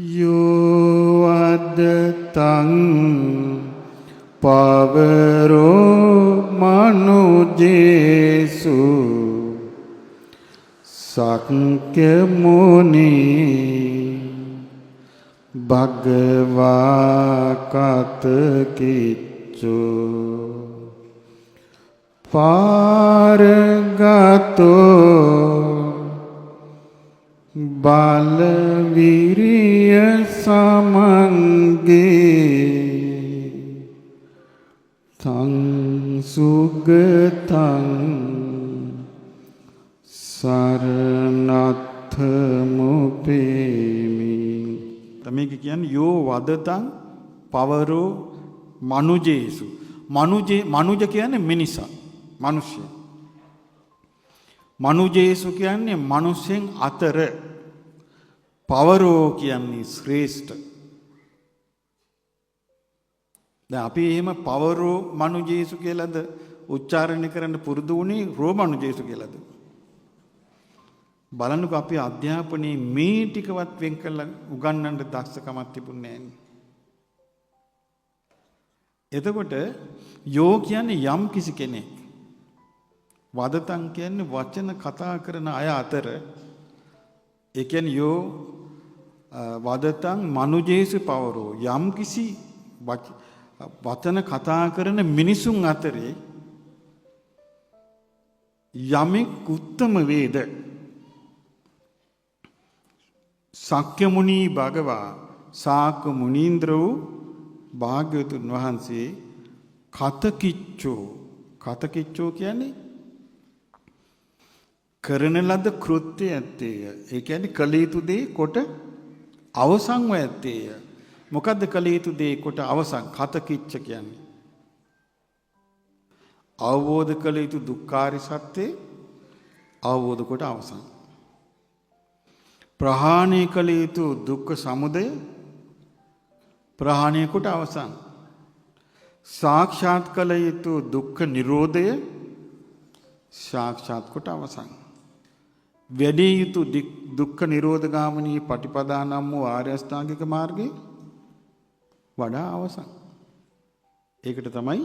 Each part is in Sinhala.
යෝවදතං පවරෝ මනුජේසු සක්්‍ය මුනි භගවා කතකිච්චෝ පාරගතෝ බලවිරිය සමංගේ තං සුගතං සරණත්තමුපේමි. මේක කියන්නේ යෝ වදතං පවරෝ මනුජේසු. මනුජ කියන්නේ මිනිසා, මිනිස්සු. මනුජේසු කියන්නේ මිනිසෙන් අතර. පවරෝ කියන්නේ ශ්‍රේෂ්ඨ. දැන් අපි එහෙම පවරෝ මනුජේසු කියලාද උච්චාරණය කරන්න පුරුදු වුණේ රෝමනුජේසු කියලාද? බලන්නකෝ අපි අධ්‍යාපනයේ මේ ටිකවත් වෙන් කරලා උගන්වන්න දක්ෂකමක් තිබුණේ නැහැ. එතකොට යෝ කියන්නේ යම් කිසි කෙනෙක්. වදතං කියන්නේ වචන කතා කරන අය අතර. ඒ කියන්නේ යෝ වදතං මනුජේසු පවරෝ යම් කිසි වචන කතා කරන මිනිසුන් අතරේ යමෙක් උත්තම වේද සක්්‍ය මුනි භගවා සාක මුනීන්ද්‍ර වූ භාග්‍යවතුන් වහන්සේ කතකිච්චෝ කියන්නේ කරන ලද කෘත්‍ය ඇත්තේය. ඒ කියන්නේ කළ යුතු දේ කොට අවසන්ව ඇත්තේය. මොකද්ද කළ යුතු දේ කොට අවසන්? කතකිච්ච කියන්නේ අවබෝධ කළ යුතු දුක්ඛාරි සත්‍ය අවබෝධ කොට අවසන්. ප්‍රහාණය කළ යුතු දුක්ඛ සමුදය ප්‍රහාණය කොට අවසන්. සාක්ෂාත් කළ යුතු දුක්ඛ නිරෝධය සාක්ෂාත් කොට අවසන්. වැඩි යුතු දුක්ඛ නිරෝධ ගාමිනී පටිපදා නම් වූ ආර්ය අෂ්ටාංගික මාර්ගයේ වඩා අවසන්. ඒකට තමයි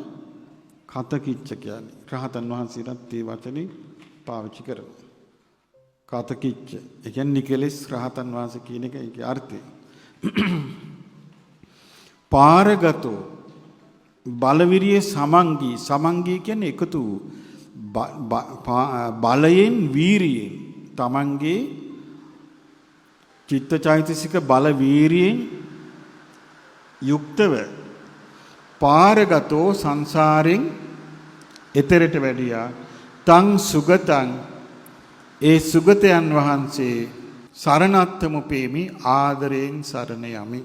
කතකිච්ච කියන්නේ. රහතන් වහන්සේලාත් මේ වචනේ පාවිච්චි කරනවා. කතකිච්ච. ඒ කියන්නේ නිකලස් රහතන් වහන්සේ කියන එක ඒකේ අර්ථය. පාරගතෝ බලවිරිය සමංගී කියන්නේ එකතු බලයෙන් වීරියෙන් තමන්ගේ චිත්තචෛතසික බල වීරියෙන් යුක්තව පාරගතෝ සංසාරෙන් එතරට වැඩියා තං සුගතං ඒ සුගතයන් වහන්සේ සරණත්තමුපේමි ආදරයෙන් සරණ යමි.